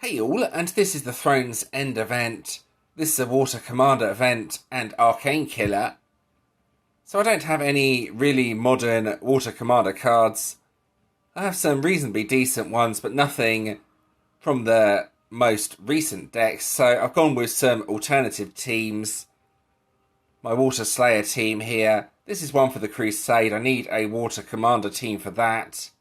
Hey all, and this is the Throne's End event. This is a Water Commander event and Arcane Killer. So I don't have any really modern Water Commander cards. I have some reasonably decent ones, but nothing from the most recent decks. So I've gone with some alternative teams. My Water Slayer team here. This is one for the Crusade. I need a Water Commander team for that.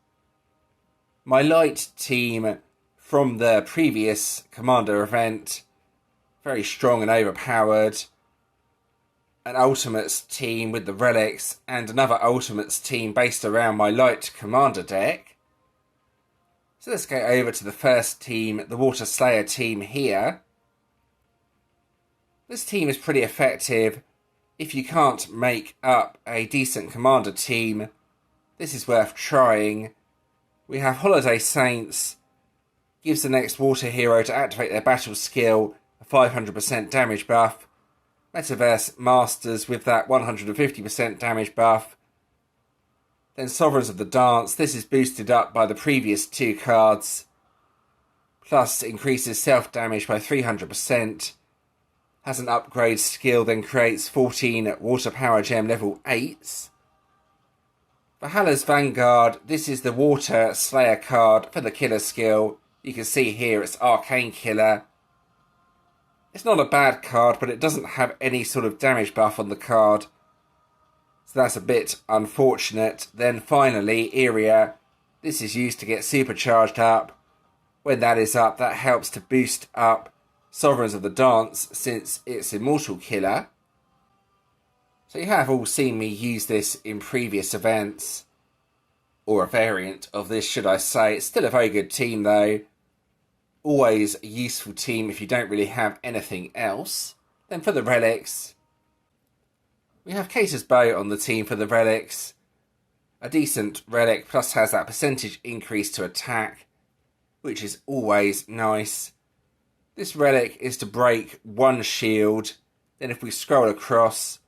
My light team from the previous Commander event, very strong and overpowered. An Ultimates team with the relics, and another Ultimates team based around my light Commander deck. So let's go over to the first team, the Water Slayer team here. This team is pretty effective. If you can't make up a decent Commander team, this is worth trying. We have Holiday Saints. Gives the next water hero to activate their battle skill a 500% damage buff. Metaverse Masters with that 150% damage buff. Then Sovereigns of the Dance. This is boosted up by the previous two cards. Plus increases self-damage by 300%. Has an upgrade skill, then creates 14 Water Power Gem level 8s. Valhalla's Vanguard. This is the Water Slayer card for the killer skill. You can see here it's Arcane Killer. It's not a bad card, but it doesn't have any sort of damage buff on the card. So that's a bit unfortunate. Then finally, Iria. This is used to get supercharged up. When that is up, that helps to boost up Sovereigns of the Dance since it's Immortal Killer. So you have all seen me use this in previous events. Or a variant of this, should I say. It's still a very good team though. Always a useful team if you don't really have anything else. Then for the relics, we have Cater's Bow on the team for the relics. A decent relic, plus has that percentage increase to attack, which is always nice. This relic is to break one shield. Then if we scroll across,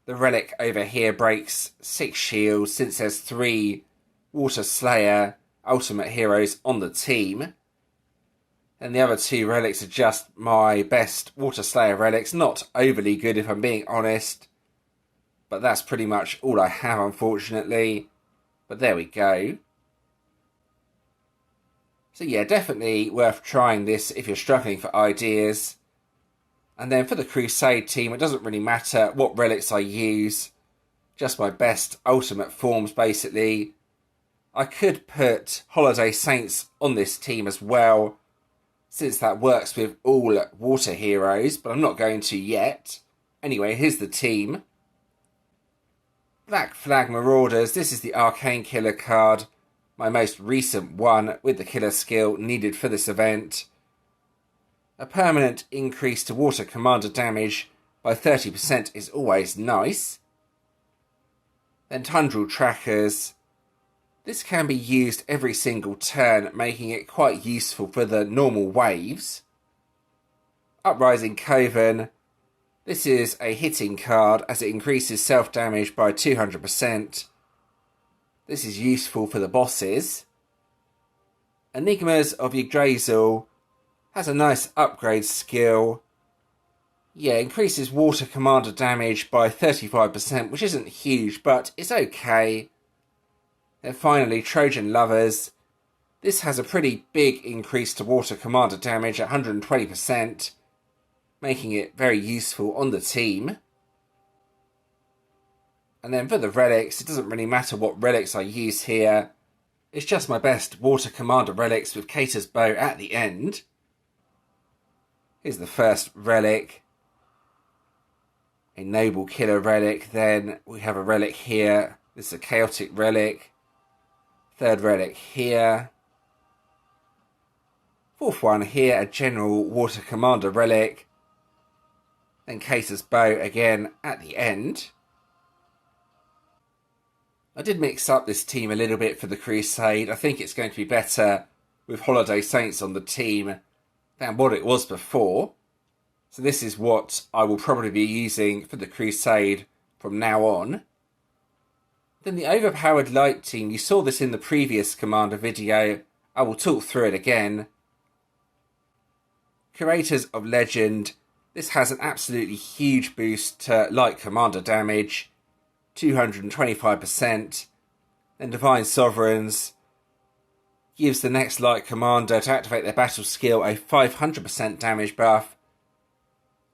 the relic over here breaks 6 shields since there's 3 Water Slayer ultimate heroes on the team. And the other 2 relics are just my best Water Slayer relics. Not overly good if I'm being honest. But that's pretty much all I have, unfortunately. But there we go. So yeah, definitely worth trying this if you're struggling for ideas. And then for the Crusade team, it doesn't really matter what relics I use. Just my best ultimate forms, basically. I could put Holiday Saints on this team as well, since that works with all water heroes, but I'm not going to yet. Anyway, here's the team. Black Flag Marauders. This is the Arcane Killer card, my most recent one with the killer skill needed for this event. A permanent increase to Water Commander damage by 30% is always nice. Then Tundral Trackers. This can be used every single turn, making it quite useful for the normal waves. Uprising Coven. This is a hitting card as it increases self-damage by 200%. This is useful for the bosses. Enigmas of Yggdrasil has a nice upgrade skill. Yeah, increases Water Commander damage by 35%, which isn't huge, but it's okay. Then finally, Trojan Lovers. This has a pretty big increase to Water Commander damage at 120%, making it very useful on the team. And then for the relics, it doesn't really matter what relics I use here. It's just my best Water Commander relics with Cater's Bow at the end. Here's the first relic. A Noble Killer relic. Then we have a relic here. This is a Chaotic relic. Third relic here. Fourth one here, a General Water Commander relic. Then Cater's Bow again at the end. I did mix up this team a little bit for the Crusade. I think it's going to be better with Holiday Saints on the team than what it was before. So this is what I will probably be using for the Crusade from now on. Then the overpowered light team, you saw this in the previous Commander video. I will talk through it again. Curators of Legend, this has an absolutely huge boost to light commander damage, 225%. Then Divine Sovereigns gives the next light commander to activate their battle skill a 500% damage buff.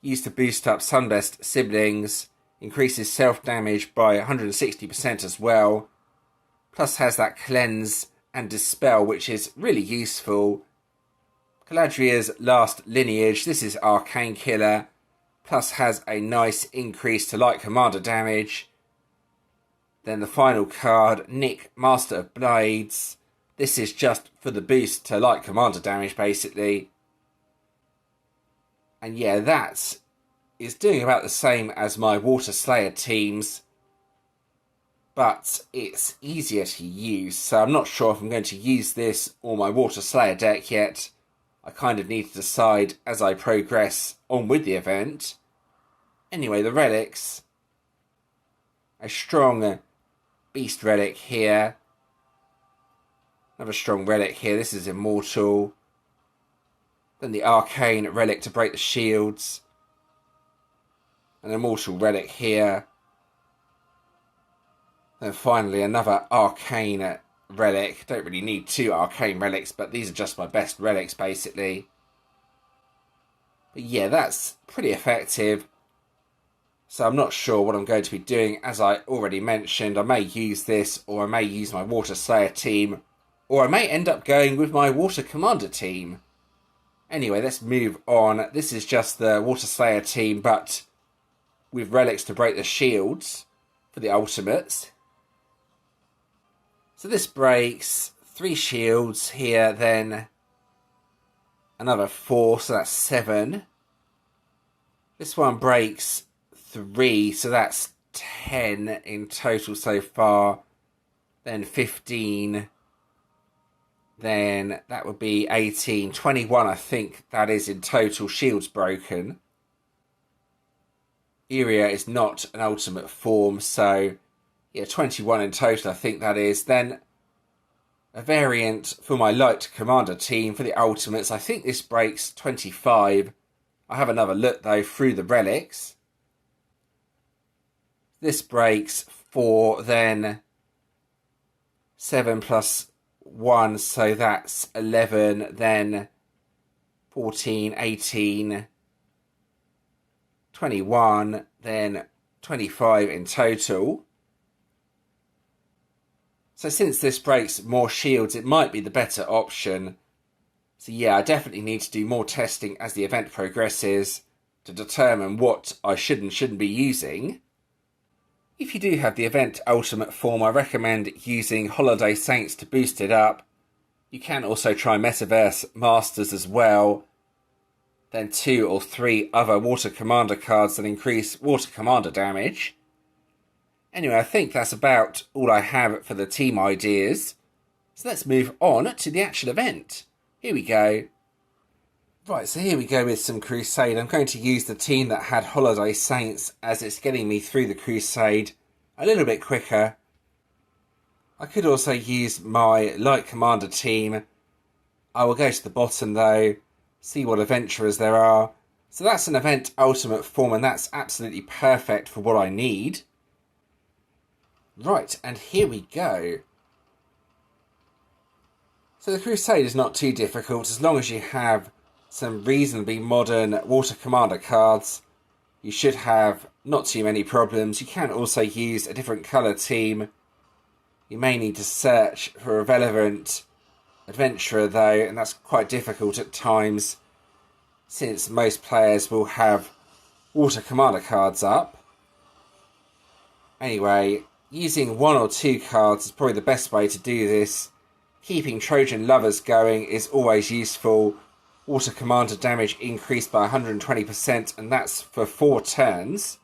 Used to boost up Sunbest Siblings, increases self-damage by 160% as well. Plus has that Cleanse and Dispel, which is really useful. Galadriel's Last Lineage, this is Arcane Killer, plus has a nice increase to light commander damage. Then the final card, Nick, Master of Blades. This is just for the boost to light commander damage, basically. And yeah, that is doing about the same as my Water Slayer teams, but it's easier to use, so I'm not sure if I'm going to use this or my Water Slayer deck yet. I kind of need to decide as I progress on with the event. Anyway, the relics. A strong Beast relic here. Another strong relic here. This is Immortal. Then the Arcane relic to break the shields. An Immortal relic here. Then finally another Arcane relic. Don't really need two Arcane relics, but these are just my best relics, basically. But yeah, that's pretty effective. So I'm not sure what I'm going to be doing. As I already mentioned, I may use this, or I may use my Water Slayer team, or I may end up going with my Water Commander team. Anyway, let's move on. This is just the Water Slayer team, but with relics to break the shields for the ultimates. So this breaks 3 shields here, then another 4, so that's 7. This one breaks 3, so that's 10 in total so far. Then 15. Then that would be 18. 21, I think that is in total shields broken. Iria is not an ultimate form, so yeah, 21 in total, I think that is. Then a variant for my light commander team for the ultimates. I think this breaks 25. I have another look though through the relics. This breaks 4, then 7 plus 1, so that's 11, then 14, 18, 21, then 25 in total. So since this breaks more shields, it might be the better option. So yeah, I definitely need to do more testing as the event progresses to determine what I should and shouldn't be using. If you do have the event ultimate form, I recommend using Holiday Saints to boost it up. You can also try Metaverse Masters as well. Then 2 or 3 other Water Commander cards that increase Water Commander damage. Anyway, I think that's about all I have for the team ideas. So let's move on to the actual event. Here we go. Right, so here we go with some Crusade. I'm going to use the team that had Holiday Saints as it's getting me through the Crusade a little bit quicker. I could also use my Light Commander team. I will go to the bottom though, see what adventurers there are. So that's an event ultimate form, and that's absolutely perfect for what I need. Right, and here we go. So the Crusade is not too difficult as long as you have some reasonably modern Water Commander cards. You should have not too many problems. You can also use a different colour team. You may need to search for a relevant adventurer though, and that's quite difficult at times since most players will have Water Commander cards up. Anyway, using 1 or 2 cards is probably the best way to do this. Keeping Trojan Lovers going is always useful. Water Commander damage increased by 120%, and that's for 4 turns.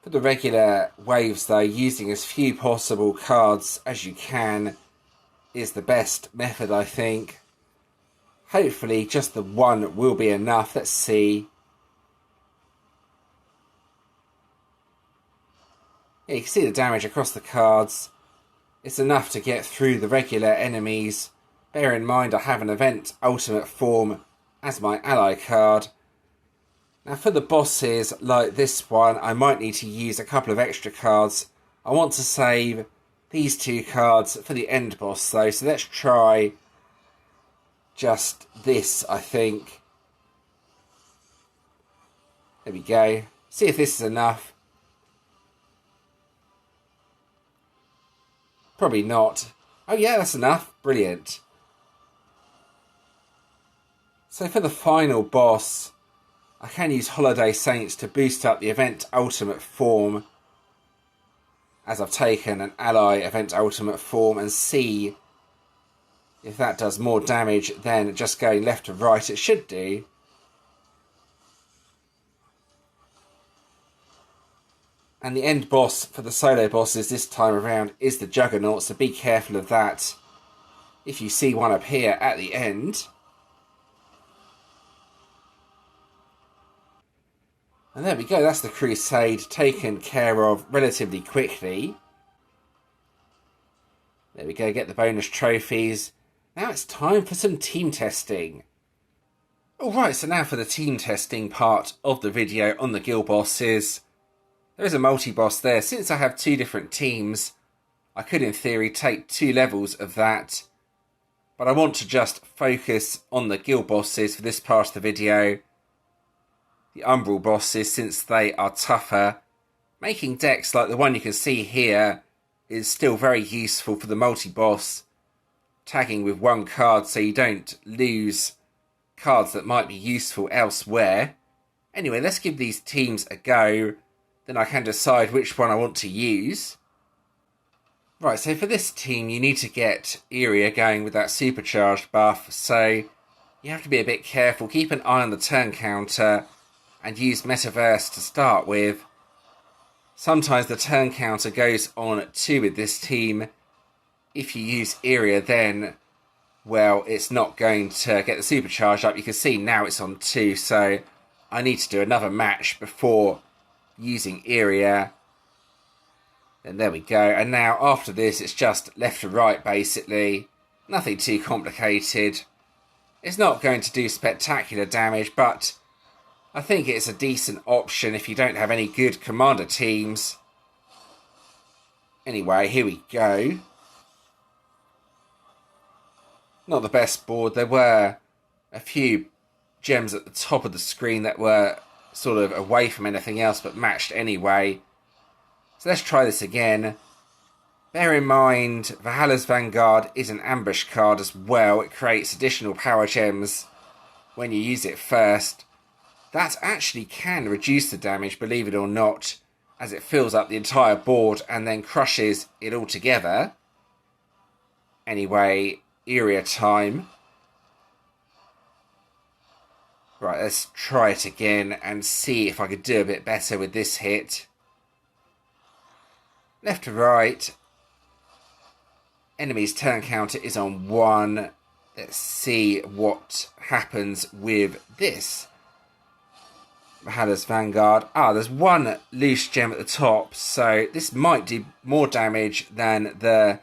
For the regular waves though, using as few possible cards as you can is the best method, I think. Hopefully just the 1 will be enough. Let's see. Yeah, you can see the damage across the cards. It's enough to get through the regular enemies. Bear in mind I have an event ultimate form as my ally card. Now for the bosses like this one, I might need to use a couple of extra cards. I want to save these 2 cards for the end boss though, so let's try just this, I think. There we go. See if this is enough. Probably not. Oh yeah, that's enough. Brilliant. So for the final boss, I can use Holiday Saints to boost up the event ultimate form, as I've taken an ally event ultimate form, and see if that does more damage than just going left to right. It should do. And the end boss for the solo bosses this time around is the Juggernaut, so be careful of that if you see one appear at the end. And there we go, that's the Crusade taken care of relatively quickly. There we go, get the bonus trophies. Now it's time for some team testing. Alright, so now for the team testing part of the video on the guild bosses. There is a multi-boss there. Since I have 2 different teams, I could in theory take 2 levels of that. But I want to just focus on the guild bosses for this part of the video. The umbral bosses, since they are tougher. Making decks like the one you can see here is still very useful for the multi-boss. Tagging with 1 card so you don't lose cards that might be useful elsewhere. Anyway, let's give these teams a go. Then I can decide which one I want to use. Right, so for this team you need to get Iria going with that supercharged buff, so you have to be a bit careful. Keep an eye on the turn counter and use Metaverse to start with. Sometimes the turn counter goes on 2 with this team. If you use Iria then, well, it's not going to get the supercharge up. You can see now it's on 2, so I need to do another match before using Iria. And there we go. And now after this it's just left to right basically. Nothing too complicated. It's not going to do spectacular damage, but I think it's a decent option if you don't have any good commander teams. Anyway, here we go. Not the best board. There were a few gems at the top of the screen that were sort of away from anything else but matched anyway. So let's try this again. Bear in mind, Valhalla's Vanguard is an ambush card as well. It creates additional power gems when you use it first. That actually can reduce the damage, believe it or not, as it fills up the entire board and then crushes it all together. Anyway, Iria time. Right, let's try it again and see if I could do a bit better with this hit. Left to right. Enemy's turn counter is on 1. Let's see what happens with this. Valhalla's Vanguard. There's 1 loose gem at the top, so this might do more damage than the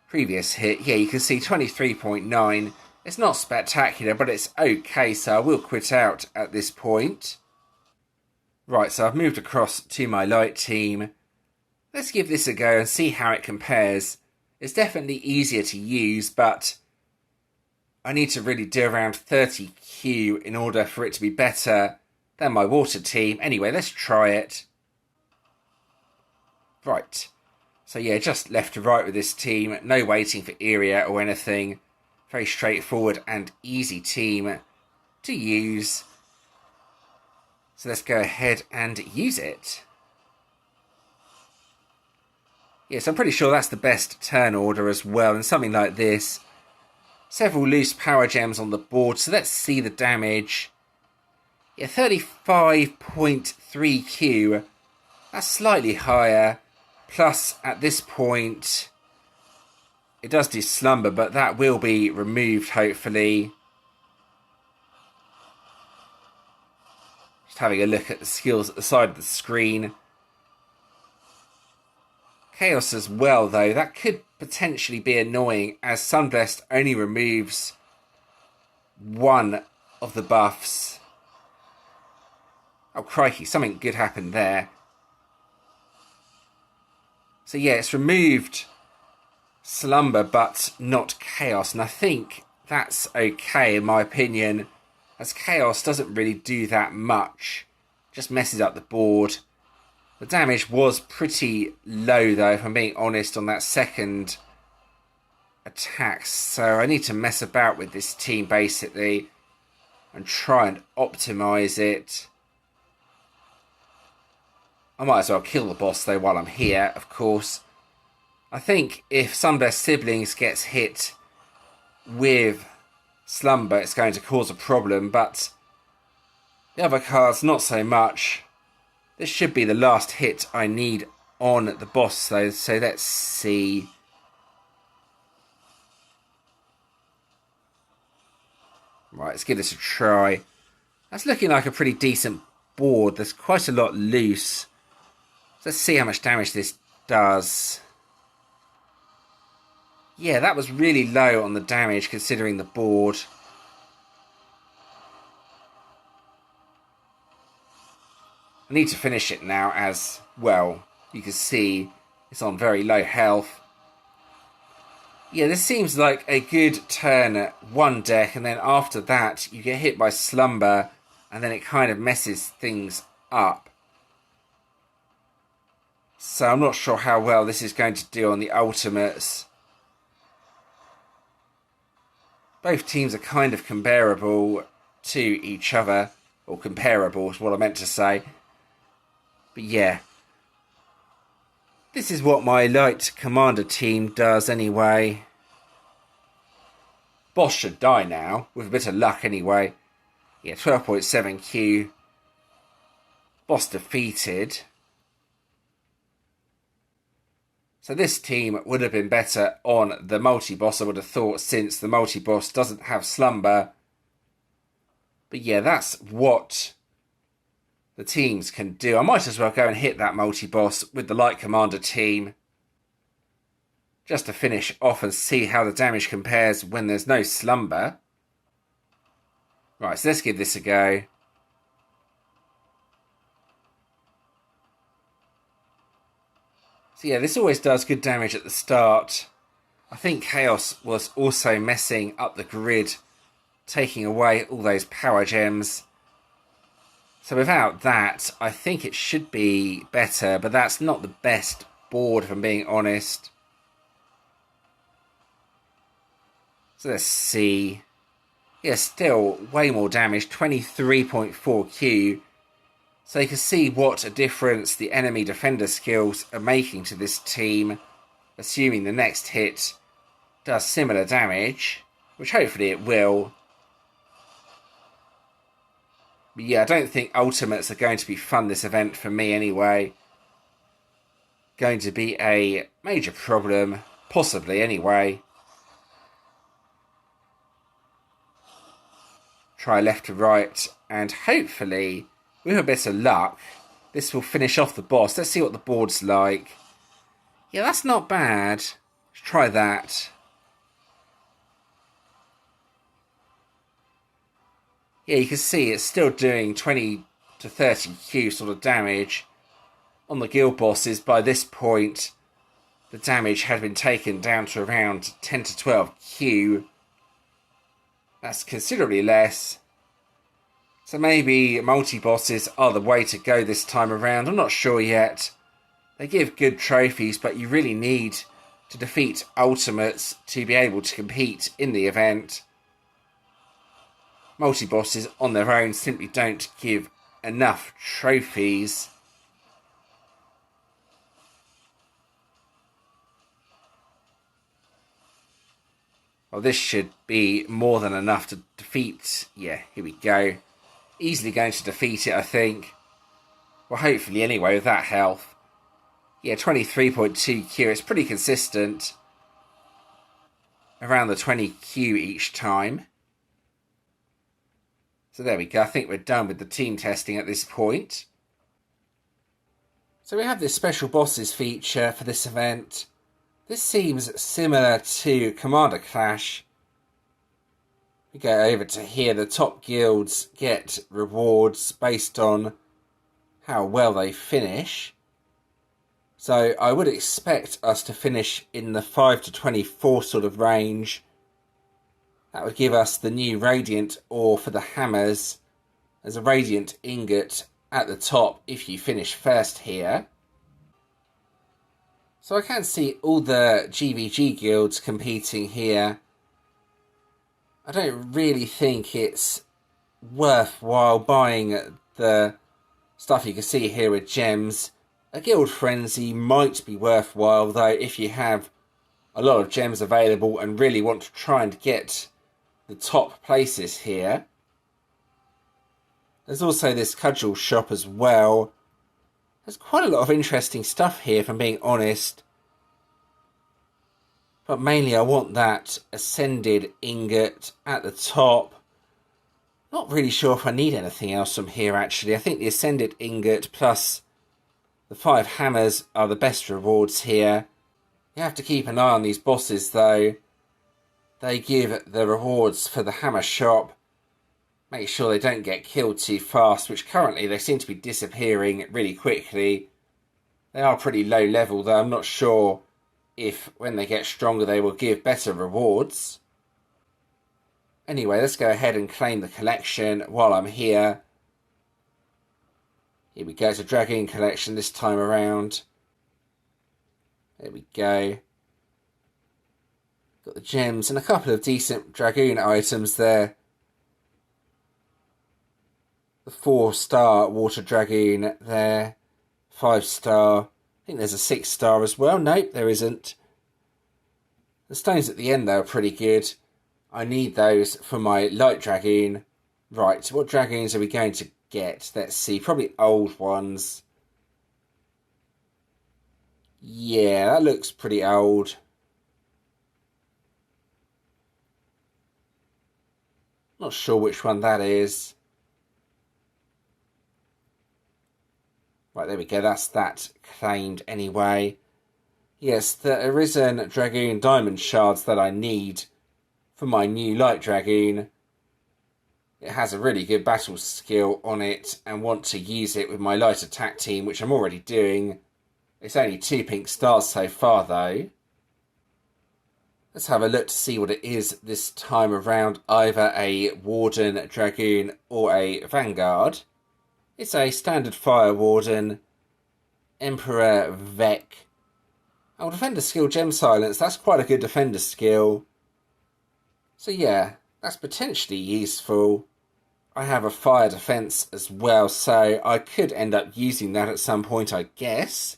previous hit. Yeah, you can see 23.9. It's not spectacular, but it's okay, so I will quit out at this point. Right, so I've moved across to my light team. Let's give this a go and see how it compares. It's definitely easier to use, but I need to really do around 30Q in order for it to be better than my water team. Anyway, let's try it. Right, so yeah, just left to right with this team. No waiting for Iria or anything. Very straightforward and easy team to use. So let's go ahead and use it. Yes, I'm pretty sure that's the best turn order as well. And something like this. Several loose power gems on the board. So let's see the damage. Yeah, 35.3Q. That's slightly higher. Plus, at this point, it does do slumber, but that will be removed, hopefully. Just having a look at the skills at the side of the screen. Chaos as well, though. That could potentially be annoying, as Sunblessed only removes 1 of the buffs. Oh, crikey, something good happened there. So yeah, it's removed slumber, but not chaos. And I think that's okay, in my opinion, as chaos doesn't really do that much. Just messes up the board. The damage was pretty low, though, if I'm being honest, on that second attack. So I need to mess about with this team, basically, and try and optimise it. I might as well kill the boss, though, while I'm here, of course. I think if some of their siblings gets hit with slumber, it's going to cause a problem, but the other cards, not so much. This should be the last hit I need on the boss, though, so let's see. Right, let's give this a try. That's looking like a pretty decent board. There's quite a lot loose. Let's see how much damage this does. Yeah, that was really low on the damage considering the board. I need to finish it now as well. You can see it's on very low health. Yeah, this seems like a good turn at one deck, and then after that you get hit by slumber and then it kind of messes things up. So I'm not sure how well this is going to do on the ultimates. Both teams are kind of comparable to each other, or comparable is what I meant to say. But yeah, this is what my light commander team does anyway. Boss should die now, with a bit of luck anyway. Yeah, 12.7 Q. Boss defeated. So this team would have been better on the multi-boss, I would have thought, since the multi-boss doesn't have slumber. But yeah, that's what the teams can do. I might as well go and hit that multi-boss with the light commander team, just to finish off and see how the damage compares when there's no slumber. Right, so let's give this a go. So yeah, this always does good damage at the start. I think Chaos was also messing up the grid, taking away all those power gems. So without that, I think it should be better, but that's not the best board, if I'm being honest. So let's see. Yeah, still way more damage, 23.4 Q. So you can see what a difference the enemy defender skills are making to this team, assuming the next hit does similar damage, which hopefully it will. But yeah, I don't think ultimates are going to be fun this event for me anyway. Going to be a major problem, possibly anyway. Try left to right, and hopefully, with a bit of luck, this will finish off the boss. Let's see what the board's like. Yeah, that's not bad. Let's try that. Yeah, you can see it's still doing 20 to 30 Q sort of damage. On the guild bosses, by this point, the damage had been taken down to around 10 to 12 Q. That's considerably less. So maybe multi-bosses are the way to go this time around. I'm not sure yet. They give good trophies, but you really need to defeat ultimates to be able to compete in the event. Multi-bosses on their own simply don't give enough trophies. Well, this should be more than enough to defeat. Yeah, here we go. Easily going to defeat it, I think. Well, hopefully anyway, with that health. Yeah, 23.2 Q. It's pretty consistent. Around the 20 Q each time. So there we go. I think we're done with the team testing at this point. So we have this special bosses feature for this event. This seems similar to Commander Clash. We go over to here. The top guilds get rewards based on how well they finish. So I would expect us to finish in the 5 to 24 sort of range. That would give us the new Radiant ore for the hammers. There's a Radiant ingot at the top if you finish first here. So I can see all the GVG guilds competing here. I don't really think it's worthwhile buying the stuff you can see here with gems. A guild frenzy might be worthwhile though if you have a lot of gems available and really want to try and get the top places here. There's also this Cudgel shop as well. There's quite a lot of interesting stuff here, if I'm being honest. But mainly I want that Ascended ingot at the top. Not really sure if I need anything else from here, actually. I think the Ascended ingot plus the 5 hammers are the best rewards here. You have to keep an eye on these bosses, though. They give the rewards for the hammer shop. Make sure they don't get killed too fast, which currently they seem to be disappearing really quickly. They are pretty low level, though. I'm not sure if when they get stronger they will give better rewards. Anyway, let's go ahead and claim the collection while I'm here. Here we go, it's a Dragoon collection this time around. There we go. Got the gems and a couple of decent Dragoon items there. The 4-star Water Dragoon there. 5-star. I think there's a 6-star as well. Nope, there isn't. The stones at the end, though, are pretty good. I need those for my Light Dragoon. Right, what Dragoons are we going to get? Let's see, probably old ones. Yeah, that looks pretty old. Not sure which one that is. Right, there we go, that's that claimed anyway. Yes, the Arisen Dragoon Diamond Shards that I need for my new Light Dragoon. It has a really good battle skill on it and want to use it with my light attack team, which I'm already doing. It's only 2 pink stars so far, though. Let's have a look to see what it is this time around. Either a Warden Dragoon or a Vanguard. It's a standard Fire Warden. Emperor Vec. Oh, Defender skill Gem Silence. That's quite a good Defender skill. So yeah, that's potentially useful. I have a Fire Defense as well, so I could end up using that at some point, I guess.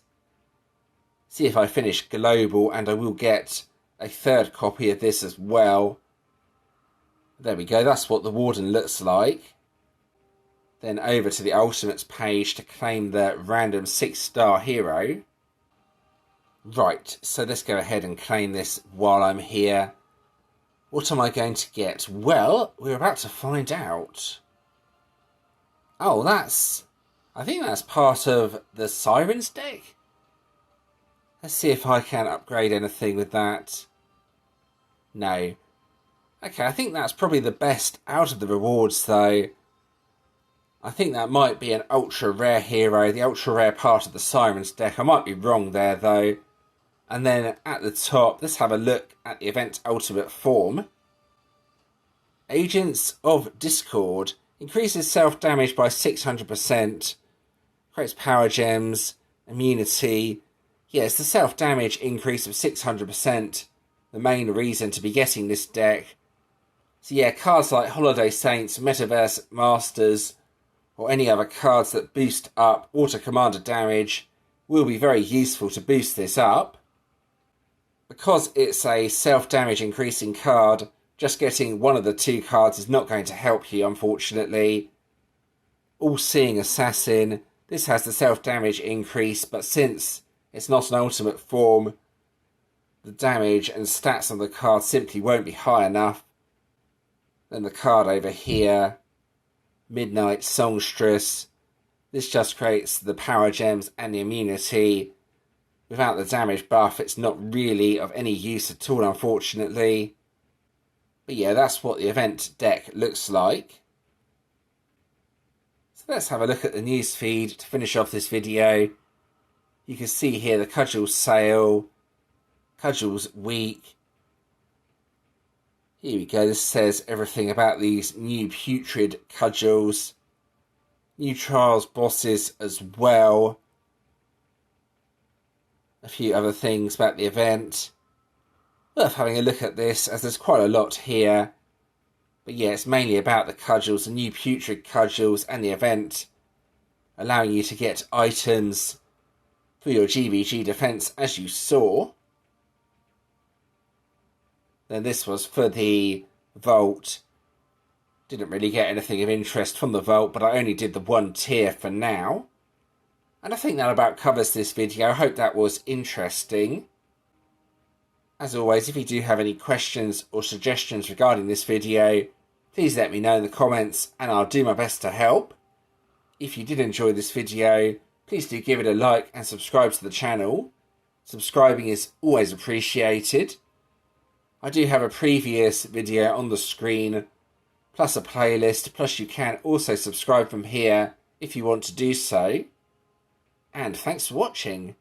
See if I finish Global, and I will get a 3rd copy of this as well. There we go, that's what the Warden looks like. Then over to the Ultimates page to claim the random 6-star hero. Right, so let's go ahead and claim this while I'm here. What am I going to get? Well, we're about to find out. Oh, I think that's part of the Sirens deck. Let's see if I can upgrade anything with that. No. Okay, I think that's probably the best out of the rewards, though. I think that might be an ultra rare hero, the ultra rare part of the Sirens deck. I might be wrong there, though. And then at the top, let's have a look at the event ultimate form. Agents of Discord increases self-damage by 600%. Creates power gems, immunity. Yes, the self-damage increase of 600%. The main reason to be getting this deck. So yeah, cards like Holiday Saints, Metaverse Masters, or any other cards that boost up Auto Commander damage will be very useful to boost this up. Because it's a self-damage increasing card, just getting one of the 2 cards is not going to help you, unfortunately. All-Seeing Assassin. This has the self-damage increase, but since it's not an ultimate form, the damage and stats on the card simply won't be high enough. Then the card over here, Midnight Songstress. This just creates the power gems and the immunity. Without the damage buff, it's not really of any use at all, unfortunately. But yeah, that's what the event deck looks like. So let's have a look at the news feed to finish off this video. You can see here the Cudgel sale, Cudgel's week. Here we go, this says everything about these new putrid Cudgels. New trials bosses as well. A few other things about the event. Worth having a look at this, as there's quite a lot here. But yeah, it's mainly about the Cudgels, the new putrid Cudgels, and the event, allowing you to get items for your GVG defense, as you saw. Then this was for the Vault. Didn't really get anything of interest from the Vault, but I only did the one tier for now. And I think that about covers this video. I hope that was interesting. As always, if you do have any questions or suggestions regarding this video, please let me know in the comments and I'll do my best to help. If you did enjoy this video, please do give it a like and subscribe to the channel. Subscribing is always appreciated. I do have a previous video on the screen, plus a playlist, plus you can also subscribe from here if you want to do so. And thanks for watching.